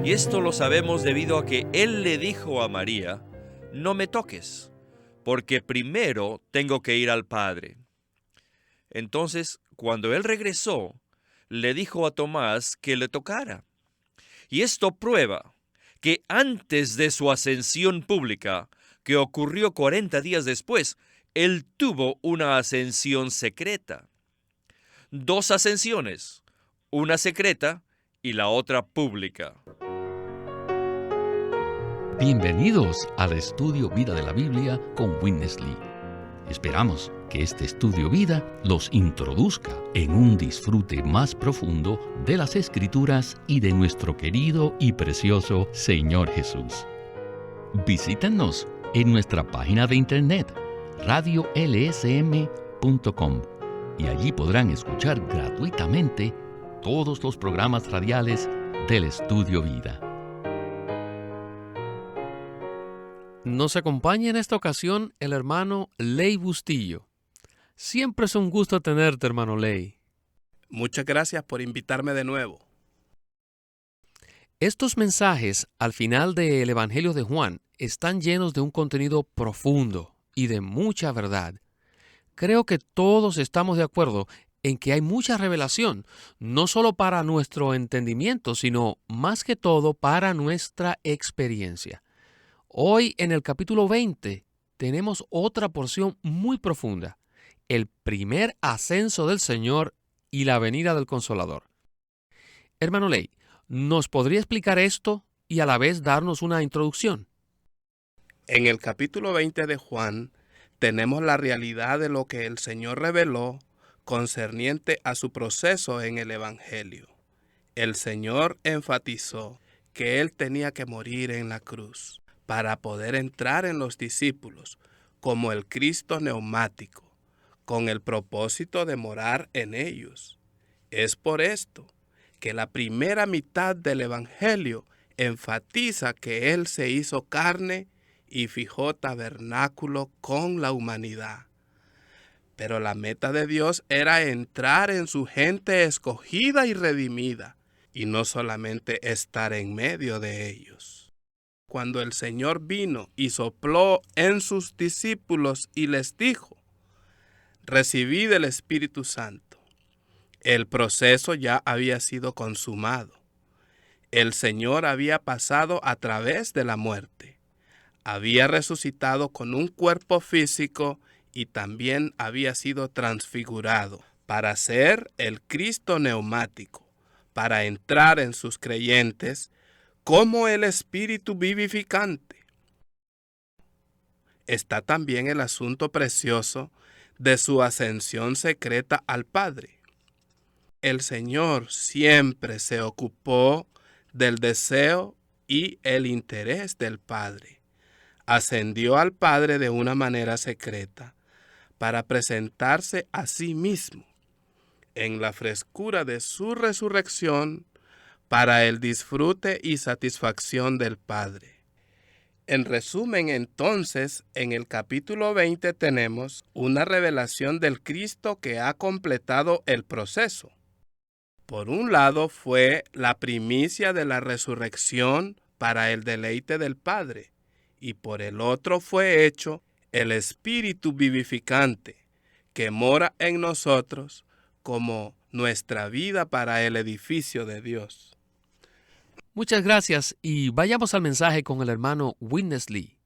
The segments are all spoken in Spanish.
Y esto lo sabemos debido a que él le dijo a María, no me toques, porque primero tengo que ir al Padre. Entonces, cuando él regresó, le dijo a Tomás que le tocara. Y esto prueba que antes de su ascensión pública, que ocurrió 40 días después, él tuvo una ascensión secreta. Dos ascensiones, una secreta y la otra pública. Bienvenidos al Estudio Vida de la Biblia con Witness Lee. Esperamos que este Estudio Vida los introduzca en un disfrute más profundo de las Escrituras y de nuestro querido y precioso Señor Jesús. Visítenos en nuestra página de internet radiolsm.com y allí podrán escuchar gratuitamente todos los programas radiales del Estudio Vida. Nos acompaña en esta ocasión el hermano Ley Bustillo. Siempre es un gusto tenerte, hermano Ley. Muchas gracias por invitarme de nuevo. Estos mensajes al final del Evangelio de Juan están llenos de un contenido profundo y de mucha verdad. Creo que todos estamos de acuerdo en que hay mucha revelación, no solo para nuestro entendimiento, sino más que todo para nuestra experiencia. Hoy en el capítulo 20 tenemos otra porción muy profunda, el primer ascenso del Señor y la venida del Consolador. Hermano Ley, ¿nos podría explicar esto y a la vez darnos una introducción? En el capítulo 20 de Juan tenemos la realidad de lo que el Señor reveló concerniente a su proceso en el Evangelio. El Señor enfatizó que Él tenía que morir en la cruz para poder entrar en los discípulos como el Cristo neumático, con el propósito de morar en ellos. Es por esto que la primera mitad del Evangelio enfatiza que Él se hizo carne y fijó tabernáculo con la humanidad. Pero la meta de Dios era entrar en su gente escogida y redimida, y no solamente estar en medio de ellos. Cuando el Señor vino y sopló en sus discípulos y les dijo, recibid el Espíritu Santo, el proceso ya había sido consumado. El Señor había pasado a través de la muerte, había resucitado con un cuerpo físico y también había sido transfigurado para ser el Cristo neumático, para entrar en sus creyentes como el Espíritu vivificante. Está también el asunto precioso de su ascensión secreta al Padre. El Señor siempre se ocupó del deseo y el interés del Padre. Ascendió al Padre de una manera secreta para presentarse a sí mismo en la frescura de su resurrección para el disfrute y satisfacción del Padre. En resumen, entonces, en el capítulo 20 tenemos una revelación del Cristo que ha completado el proceso. Por un lado fue la primicia de la resurrección para el deleite del Padre, y por el otro fue hecho el Espíritu vivificante que mora en nosotros como nuestra vida para el edificio de Dios. Muchas gracias y vayamos al mensaje con el hermano Witness Lee.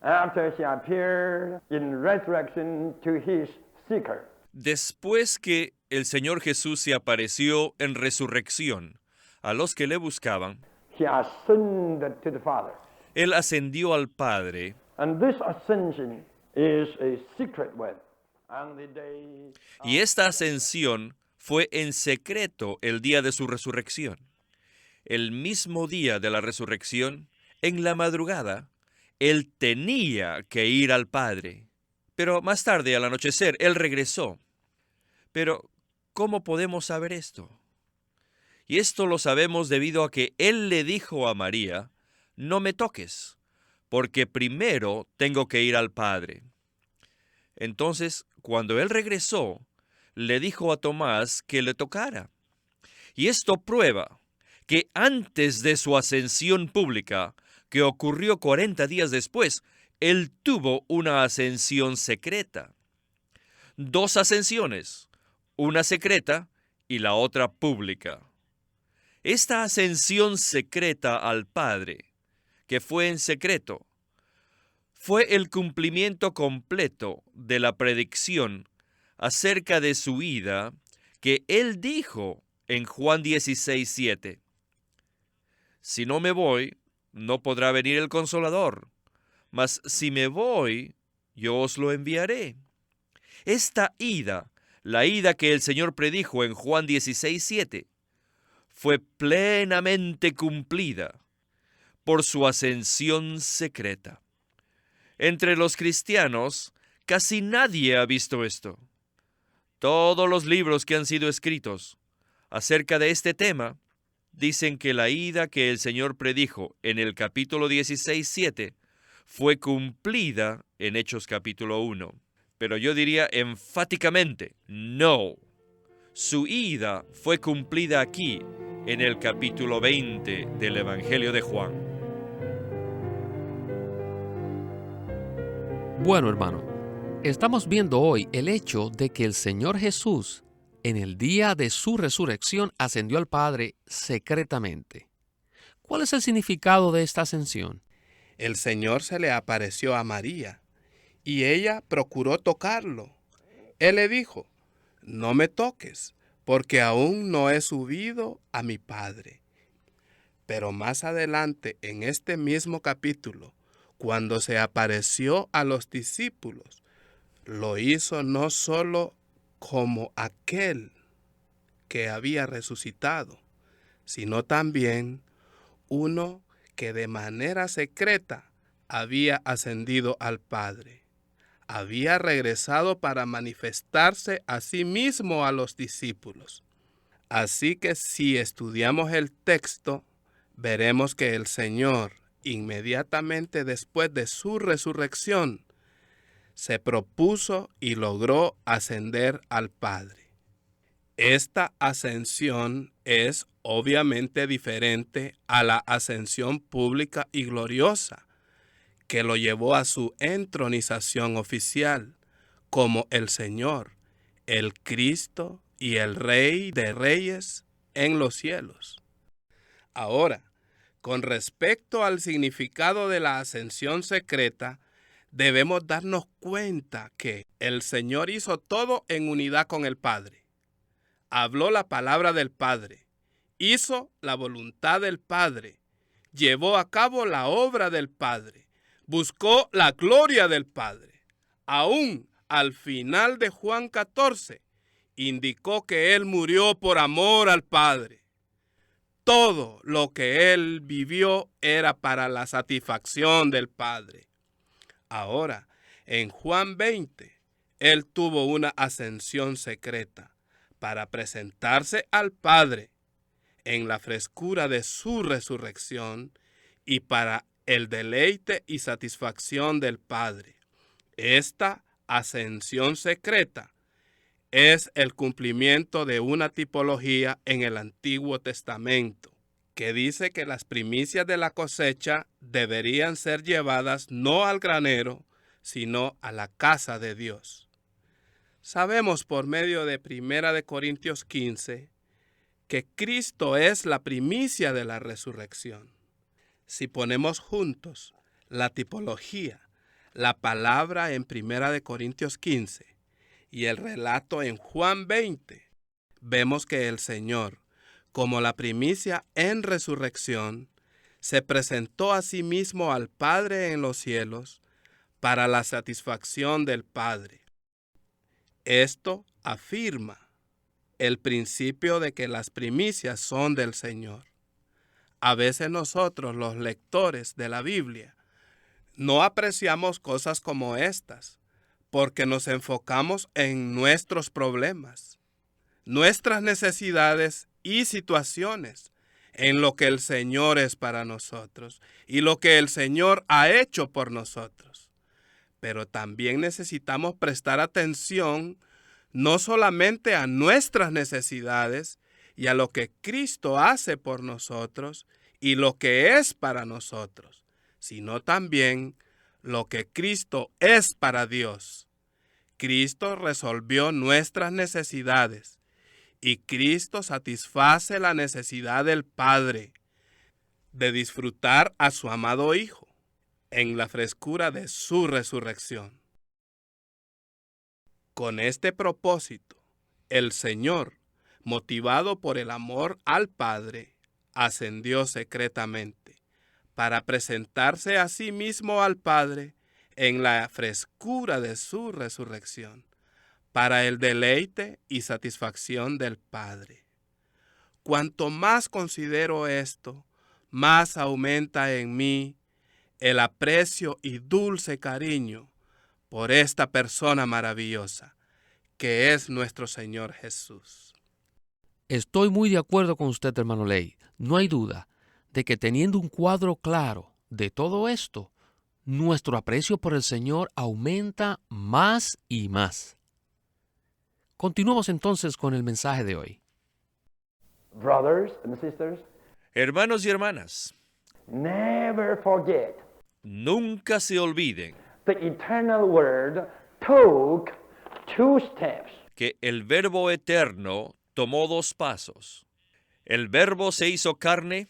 After he appeared in resurrection to his seeker. Después que el Señor Jesús se apareció en resurrección a los que le buscaban, He ascended to the Father. Él ascendió al Padre, And this ascension is a secret one. And the day y esta ascensión fue en secreto el día de su resurrección. El mismo día de la resurrección, en la madrugada, Él tenía que ir al Padre. Pero más tarde, al anochecer, Él regresó. Pero, ¿cómo podemos saber esto? Y esto lo sabemos debido a que Él le dijo a María, no me toques, porque primero tengo que ir al Padre. Entonces, cuando Él regresó, le dijo a Tomás que le tocara. Y esto prueba que antes de su ascensión pública, que ocurrió 40 días después, Él tuvo una ascensión secreta. 2 ascensiones, una secreta y la otra pública. Esta ascensión secreta al Padre, que fue en secreto, fue el cumplimiento completo de la predicción acerca de su ida que Él dijo en Juan 16:7. Si no me voy, no podrá venir el Consolador, mas si me voy, yo os lo enviaré. Esta ida, la ida que el Señor predijo en Juan 16:7, fue plenamente cumplida por su ascensión secreta. Entre los cristianos, casi nadie ha visto esto. Todos los libros que han sido escritos acerca de este tema dicen que la ida que el Señor predijo en el capítulo 16:7 fue cumplida en Hechos capítulo 1. Pero yo diría enfáticamente, no. Su ida fue cumplida aquí, en el capítulo 20 del Evangelio de Juan. Bueno, hermano, estamos viendo hoy el hecho de que el Señor Jesús, en el día de su resurrección, ascendió al Padre secretamente. ¿Cuál es el significado de esta ascensión? El Señor se le apareció a María, y ella procuró tocarlo. Él le dijo, no me toques, porque aún no he subido a mi Padre. Pero más adelante, en este mismo capítulo, cuando se apareció a los discípulos, lo hizo no solo como aquel que había resucitado, sino también uno que de manera secreta había ascendido al Padre. Había regresado para manifestarse a sí mismo a los discípulos. Así que si estudiamos el texto, veremos que el Señor, inmediatamente después de su resurrección, se propuso y logró ascender al Padre. Esta ascensión es obviamente diferente a la ascensión pública y gloriosa que lo llevó a su entronización oficial como el Señor, el Cristo y el Rey de Reyes en los cielos. Ahora, con respecto al significado de la ascensión secreta, debemos darnos cuenta que el Señor hizo todo en unidad con el Padre. Habló la palabra del Padre, hizo la voluntad del Padre, llevó a cabo la obra del Padre, buscó la gloria del Padre. Aún al final de Juan 14, indicó que Él murió por amor al Padre. Todo lo que Él vivió era para la satisfacción del Padre. Ahora, en Juan 20, Él tuvo una ascensión secreta para presentarse al Padre en la frescura de su resurrección y para el deleite y satisfacción del Padre. Esta ascensión secreta es el cumplimiento de una tipología en el Antiguo Testamento, que dice que las primicias de la cosecha deberían ser llevadas no al granero, sino a la casa de Dios. Sabemos por medio de 1 Corintios 15 que Cristo es la primicia de la resurrección. Si ponemos juntos la tipología, la palabra en 1 Corintios 15 y el relato en Juan 20, vemos que el Señor, como la primicia en resurrección, se presentó a sí mismo al Padre en los cielos para la satisfacción del Padre. Esto afirma el principio de que las primicias son del Señor. A veces nosotros, los lectores de la Biblia, no apreciamos cosas como estas, porque nos enfocamos en nuestros problemas, nuestras necesidades y situaciones, en lo que el Señor es para nosotros y lo que el Señor ha hecho por nosotros. Pero también necesitamos prestar atención no solamente a nuestras necesidades y a lo que Cristo hace por nosotros y lo que es para nosotros, sino también lo que Cristo es para Dios. Cristo resolvió nuestras necesidades y Cristo satisface la necesidad del Padre de disfrutar a su amado Hijo en la frescura de su resurrección. Con este propósito, el Señor, motivado por el amor al Padre, ascendió secretamente para presentarse a sí mismo al Padre en la frescura de su resurrección, para el deleite y satisfacción del Padre. Cuanto más considero esto, más aumenta en mí el aprecio y dulce cariño por esta persona maravillosa, que es nuestro Señor Jesús. Estoy muy de acuerdo con usted, hermano Ley. No hay duda de que teniendo un cuadro claro de todo esto, nuestro aprecio por el Señor aumenta más y más. Continuamos entonces con el mensaje de hoy. Brothers and sisters, Hermanos y hermanas, never forget nunca se olviden the eternal word took 2 steps. que el Verbo eterno tomó 2 pasos. El Verbo se hizo carne,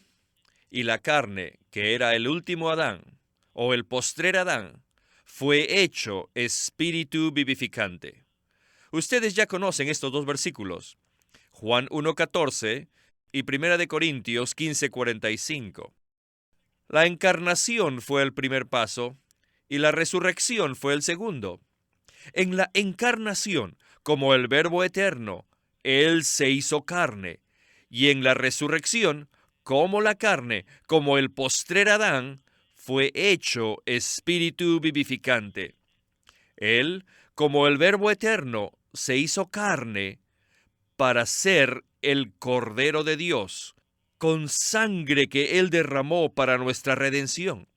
y la carne, que era el último Adán, o el postrer Adán, fue hecho espíritu vivificante. Ustedes ya conocen estos 2 versículos, Juan 1:14 y 1 Corintios 15:45. La encarnación fue el primer paso, y la resurrección fue el segundo. En la encarnación, como el Verbo eterno, Él se hizo carne, y en la resurrección, como la carne, como el postrer Adán, fue hecho espíritu vivificante. Él, como el Verbo eterno, se hizo carne para ser el Cordero de Dios, con sangre que Él derramó para nuestra redención.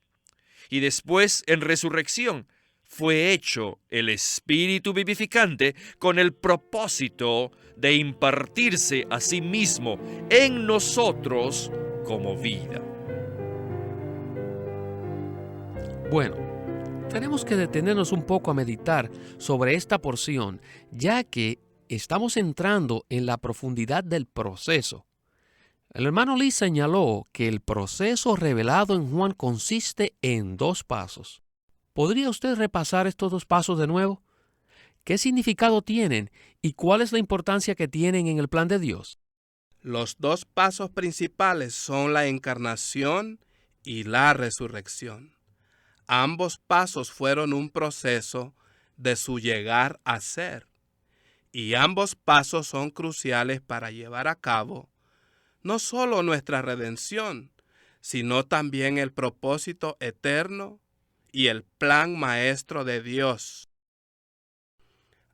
Y después, en resurrección, fue hecho el Espíritu vivificante con el propósito de impartirse a sí mismo en nosotros como vida. Bueno, tenemos que detenernos un poco a meditar sobre esta porción, ya que estamos entrando en la profundidad del proceso. El hermano Lee señaló que el proceso revelado en Juan consiste en 2 pasos. ¿Podría usted repasar estos 2 pasos de nuevo? ¿Qué significado tienen y cuál es la importancia que tienen en el plan de Dios? Los 2 pasos principales son la encarnación y la resurrección. Ambos pasos fueron un proceso de su llegar a ser, y ambos pasos son cruciales para llevar a cabo no solo nuestra redención, sino también el propósito eterno y el plan maestro de Dios.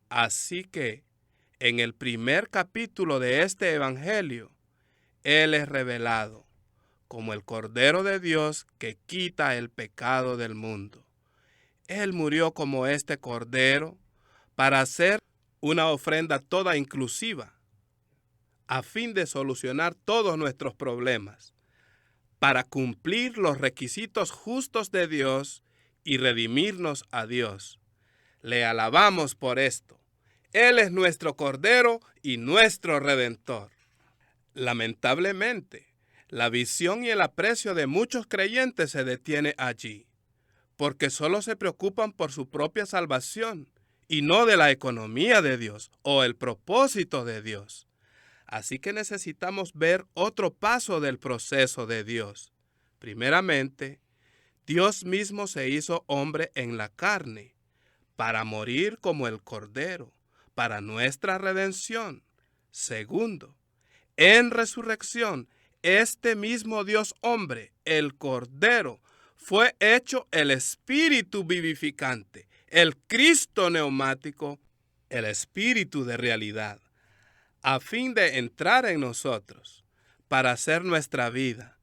Así que, en el primer capítulo de este Evangelio, Él es revelado como el Cordero de Dios que quita el pecado del mundo. Él murió como este Cordero para hacer una ofrenda toda inclusiva, a fin de solucionar todos nuestros problemas, para cumplir los requisitos justos de Dios y redimirnos a Dios. Le alabamos por esto. Él es nuestro Cordero y nuestro Redentor. Lamentablemente, la visión y el aprecio de muchos creyentes se detiene allí, porque solo se preocupan por su propia salvación y no de la economía de Dios o el propósito de Dios. Así que necesitamos ver otro paso del proceso de Dios. Primeramente, Dios mismo se hizo hombre en la carne, para morir como el Cordero, para nuestra redención. Segundo, en resurrección, este mismo Dios hombre, el Cordero, fue hecho el Espíritu vivificante, el Cristo neumático, el Espíritu de realidad, a fin de entrar en nosotros, para hacer nuestra vida,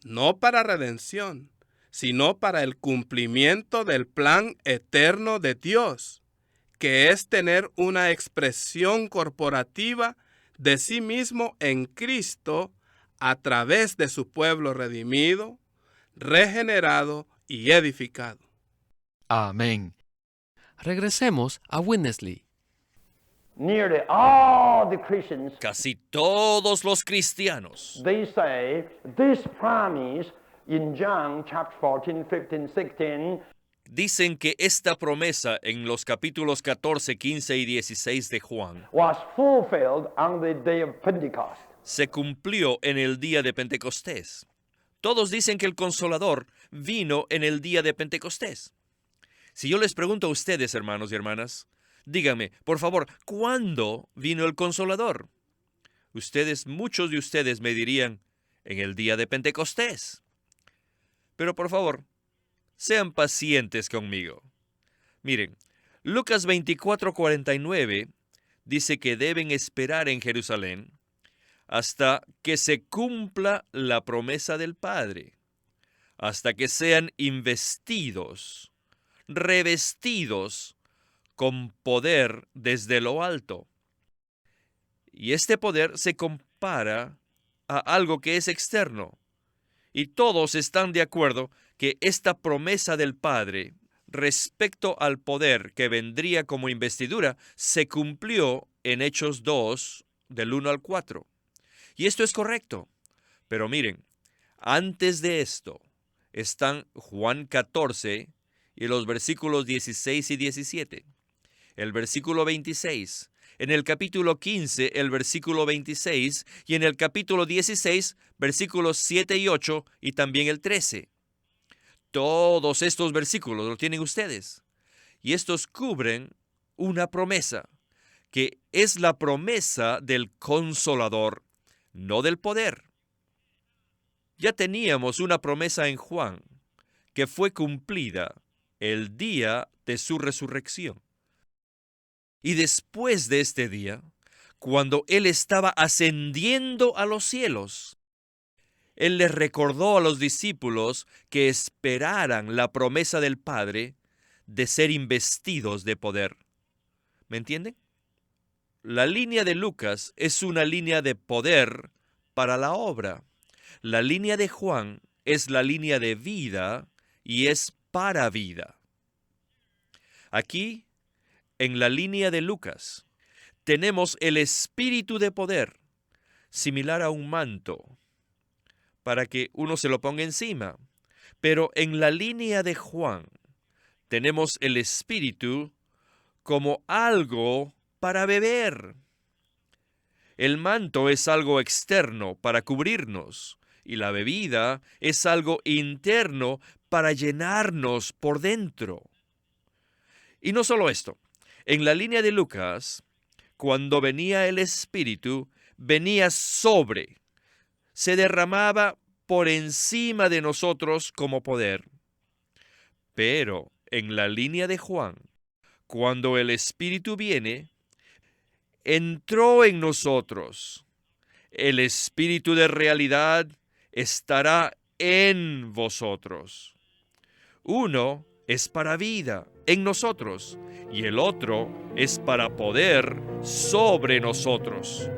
no para redención, sino para el cumplimiento del plan eterno de Dios, que es tener una expresión corporativa de sí mismo en Cristo a través de su pueblo redimido, regenerado y edificado. Amén. Regresemos a Witness Lee. Nearly all the Christians, Casi todos los cristianos they say this promise in John chapter 14, 15, 16 dicen que esta promesa en los capítulos 14, 15 y 16 de Juan was fulfilled on the day of Pentecost. se cumplió en el día de Pentecostés. Todos dicen que el Consolador vino en el día de Pentecostés. Si yo les pregunto a ustedes, hermanos y hermanas, díganme, por favor, ¿cuándo vino el Consolador? Muchos de ustedes me dirían, en el día de Pentecostés. Pero por favor, sean pacientes conmigo. Miren, Lucas 24:49 dice que deben esperar en Jerusalén hasta que se cumpla la promesa del Padre, hasta que sean investidos, revestidos con poder desde lo alto. Y este poder se compara a algo que es externo. Y todos están de acuerdo que esta promesa del Padre respecto al poder que vendría como investidura se cumplió en Hechos 2, del 1 al 4. Y esto es correcto. Pero miren, antes de esto están Juan 14 y los versículos 16 y 17. El versículo 26, en el capítulo 15, el versículo 26, y en el capítulo 16, versículos 7 y 8, y también el 13. Todos estos versículos lo tienen ustedes. Y estos cubren una promesa, que es la promesa del Consolador, no del poder. Ya teníamos una promesa en Juan, que fue cumplida el día de su resurrección. Y después de este día, cuando Él estaba ascendiendo a los cielos, Él les recordó a los discípulos que esperaran la promesa del Padre de ser investidos de poder. ¿Me entienden? La línea de Lucas es una línea de poder para la obra. La línea de Juan es la línea de vida y es para vida. Aquí, en la línea de Lucas, tenemos el espíritu de poder, similar a un manto, para que uno se lo ponga encima. Pero en la línea de Juan, tenemos el espíritu como algo para beber. El manto es algo externo para cubrirnos, y la bebida es algo interno para llenarnos por dentro. Y no solo esto. En la línea de Lucas, cuando venía el Espíritu, venía sobre, se derramaba por encima de nosotros como poder. Pero en la línea de Juan, cuando el Espíritu viene, entró en nosotros. El Espíritu de realidad estará en vosotros. Uno es para vida en nosotros y el otro es para poder sobre nosotros.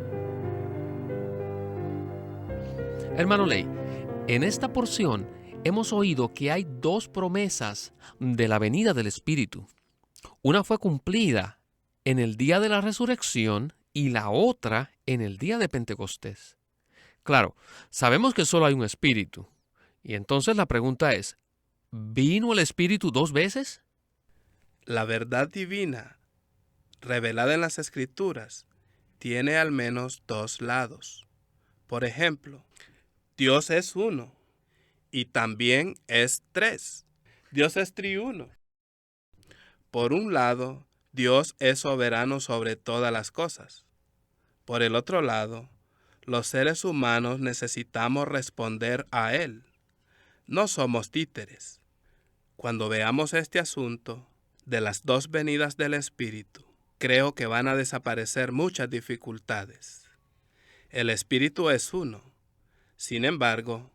Hermano Ley, en esta porción hemos oído que hay dos promesas de la venida del Espíritu. Una fue cumplida en el día de la resurrección y la otra en el día de Pentecostés. Claro, sabemos que solo hay un Espíritu. Y entonces la pregunta es, ¿vino el Espíritu dos veces? La verdad divina, revelada en las Escrituras, tiene al menos dos lados. Por ejemplo, Dios es uno y también es tres. Dios es triuno. Por un lado, Dios es soberano sobre todas las cosas. Por el otro lado, los seres humanos necesitamos responder a Él. No somos títeres. Cuando veamos este asunto de las dos venidas del Espíritu, creo que van a desaparecer muchas dificultades. El Espíritu es uno. Sin embargo,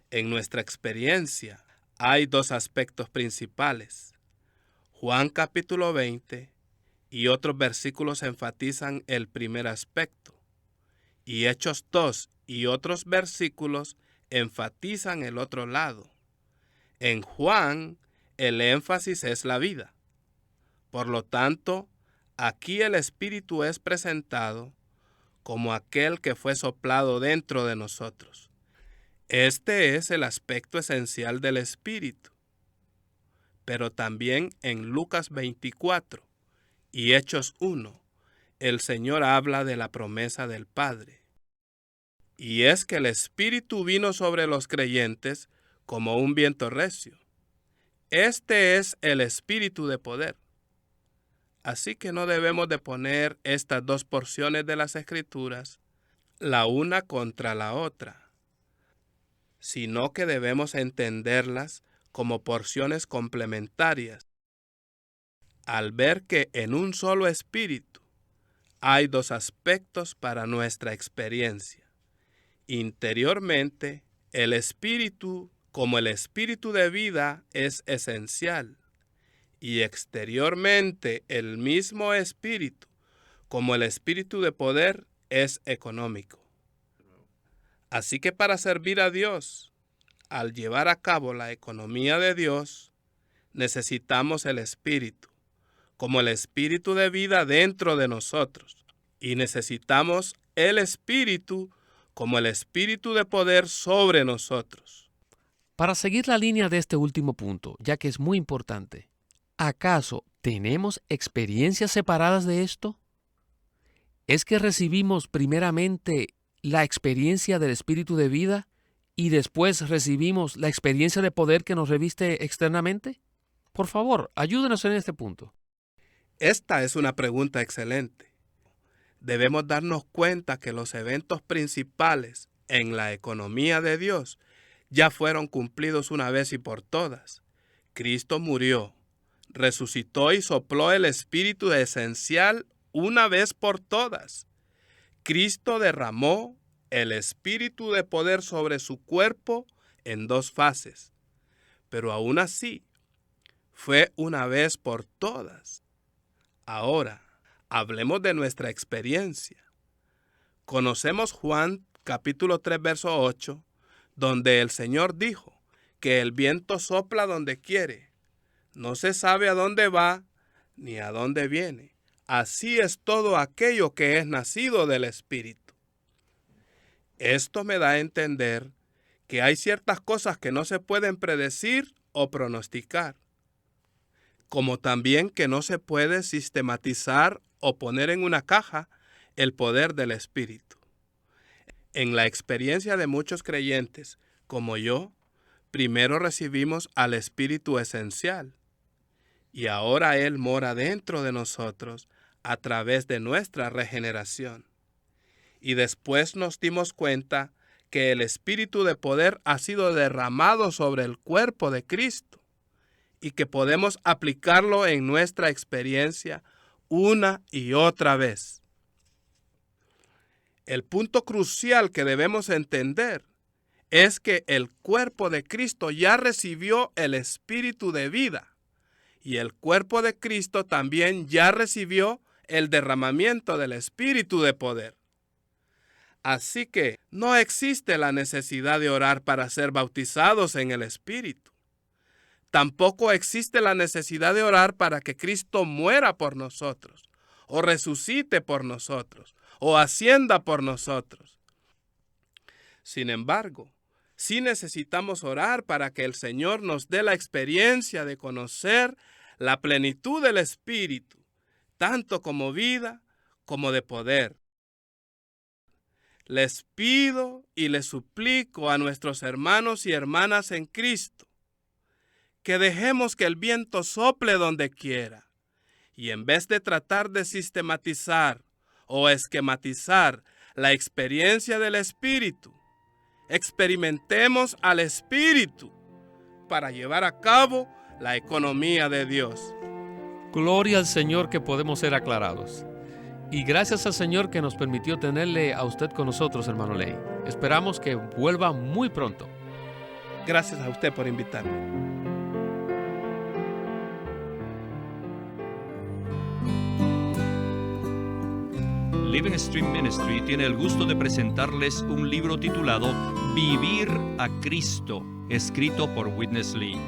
en nuestra experiencia hay dos aspectos principales. Juan capítulo 20 y otros versículos enfatizan el primer aspecto, Y Hechos 2 y otros versículos enfatizan el otro lado. En Juan, el énfasis es la vida. Por lo tanto, aquí el Espíritu es presentado como aquel que fue soplado dentro de nosotros. Este es el aspecto esencial del Espíritu. Pero también en Lucas 24 y Hechos 1, el Señor habla de la promesa del Padre. Y es que el Espíritu vino sobre los creyentes como un viento recio. Este es el Espíritu de poder. Así que no debemos de poner estas dos porciones de las Escrituras la una contra la otra, sino que debemos entenderlas como porciones complementarias, al ver que en un solo Espíritu hay dos aspectos para nuestra experiencia. Interiormente, el Espíritu, como el Espíritu de vida, es esencial. Y exteriormente, el mismo Espíritu, como el Espíritu de poder, es económico. Así que para servir a Dios, al llevar a cabo la economía de Dios, necesitamos el Espíritu, como el Espíritu de vida dentro de nosotros. Y necesitamos el Espíritu como el Espíritu de poder sobre nosotros. Para seguir la línea de este último punto, ya que es muy importante, ¿acaso tenemos experiencias separadas de esto? ¿Es que recibimos primeramente la experiencia del Espíritu de vida y después recibimos la experiencia de poder que nos reviste externamente? Por favor, ayúdenos en este punto. Esta es una pregunta excelente. Debemos darnos cuenta que los eventos principales en la economía de Dios ya fueron cumplidos una vez y por todas. Cristo murió, resucitó y sopló el Espíritu esencial una vez por todas. Cristo derramó el Espíritu de poder sobre su cuerpo en dos fases, pero aún así fue una vez por todas. Ahora, hablemos de nuestra experiencia. Conocemos Juan capítulo 3, verso 8, donde el Señor dijo que el viento sopla donde quiere. No se sabe a dónde va ni a dónde viene. Así es todo aquello que es nacido del Espíritu. Esto me da a entender que hay ciertas cosas que no se pueden predecir o pronosticar, como también que no se puede sistematizar o poner en una caja el poder del Espíritu. En la experiencia de muchos creyentes, como yo, primero recibimos al Espíritu esencial, y ahora Él mora dentro de nosotros a través de nuestra regeneración. Y después nos dimos cuenta que el Espíritu de poder ha sido derramado sobre el cuerpo de Cristo y que podemos aplicarlo en nuestra experiencia una y otra vez. El punto crucial que debemos entender es que el cuerpo de Cristo ya recibió el Espíritu de vida y el cuerpo de Cristo también ya recibió el derramamiento del Espíritu de poder. Así que no existe la necesidad de orar para ser bautizados en el Espíritu. Tampoco existe la necesidad de orar para que Cristo muera por nosotros, o resucite por nosotros, o ascienda por nosotros. Sin embargo, sí necesitamos orar para que el Señor nos dé la experiencia de conocer la plenitud del Espíritu, tanto como vida como de poder. Les pido y les suplico a nuestros hermanos y hermanas en Cristo que dejemos que el viento sople donde quiera y en vez de tratar de sistematizar o esquematizar la experiencia del Espíritu, experimentemos al Espíritu para llevar a cabo la economía de Dios. Gloria al Señor que podemos ser aclarados. Y gracias al Señor que nos permitió tenerle a usted con nosotros, hermano Ley. Esperamos que vuelva muy pronto. Gracias a usted por invitarme. Living Stream Ministry tiene el gusto de presentarles un libro titulado Vivir a Cristo, escrito por Witness Lee.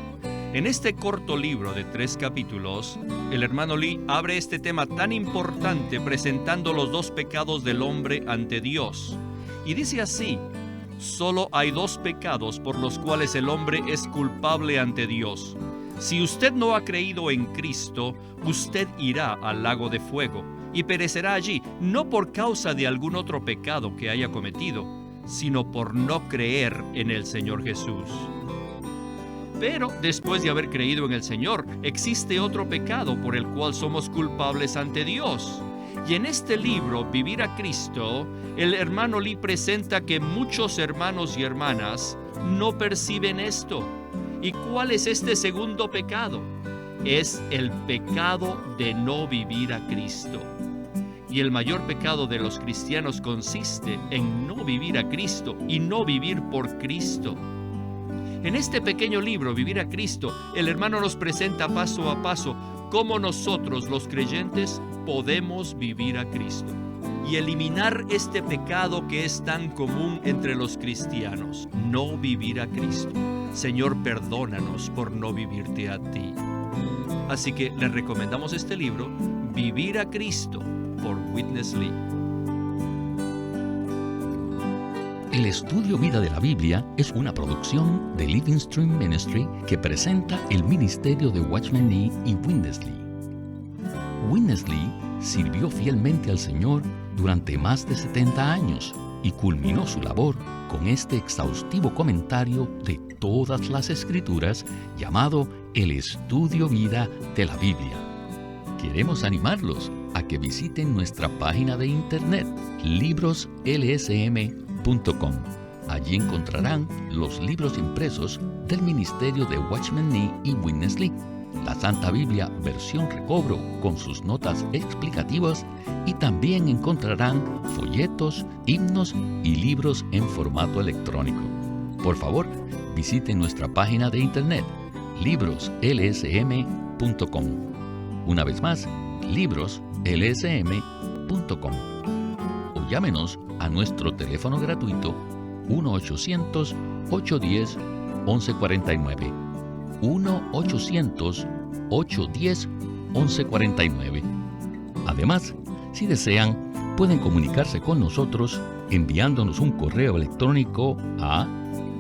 En este corto libro de 3 capítulos, el hermano Lee abre este tema tan importante presentando los 2 pecados del hombre ante Dios. Y dice así: solo hay 2 pecados por los cuales el hombre es culpable ante Dios. Si usted no ha creído en Cristo, usted irá al lago de fuego y perecerá allí, no por causa de algún otro pecado que haya cometido, sino por no creer en el Señor Jesús. Pero después de haber creído en el Señor, existe otro pecado por el cual somos culpables ante Dios. Y en este libro, Vivir a Cristo, el hermano Lee presenta que muchos hermanos y hermanas no perciben esto. ¿Y cuál es este segundo pecado? Es el pecado de no vivir a Cristo. Y el mayor pecado de los cristianos consiste en no vivir a Cristo y no vivir por Cristo. En este pequeño libro, Vivir a Cristo, el hermano nos presenta paso a paso cómo nosotros, los creyentes, podemos vivir a Cristo y eliminar este pecado que es tan común entre los cristianos, no vivir a Cristo. Señor, perdónanos por no vivirte a ti. Así que les recomendamos este libro, Vivir a Cristo, por Witness Lee. El estudio Vida de la Biblia es una producción de Living Stream Ministry que presenta el ministerio de Watchman Nee y Witness Lee. Witness Lee sirvió fielmente al Señor durante más de 70 años y culminó su labor con este exhaustivo comentario de todas las Escrituras llamado El Estudio Vida de la Biblia. Queremos animarlos a que visiten nuestra página de internet libroslsm.com. Allí encontrarán los libros impresos del ministerio de Watchman Nee y Witness Lee, la Santa Biblia versión recobro con sus notas explicativas, y también encontrarán folletos, himnos y libros en formato electrónico. Por favor, visiten nuestra página de internet libroslsm.com. Una vez más, libroslsm.com. O llámenos a nuestro teléfono gratuito 1-800-810-1149. 1-800-810-1149. Además, si desean, pueden comunicarse con nosotros enviándonos un correo electrónico a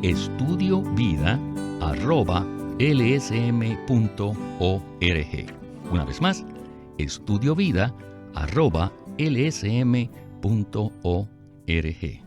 estudiovida@lsm.org. Una vez más, estudiovida@lsm.org.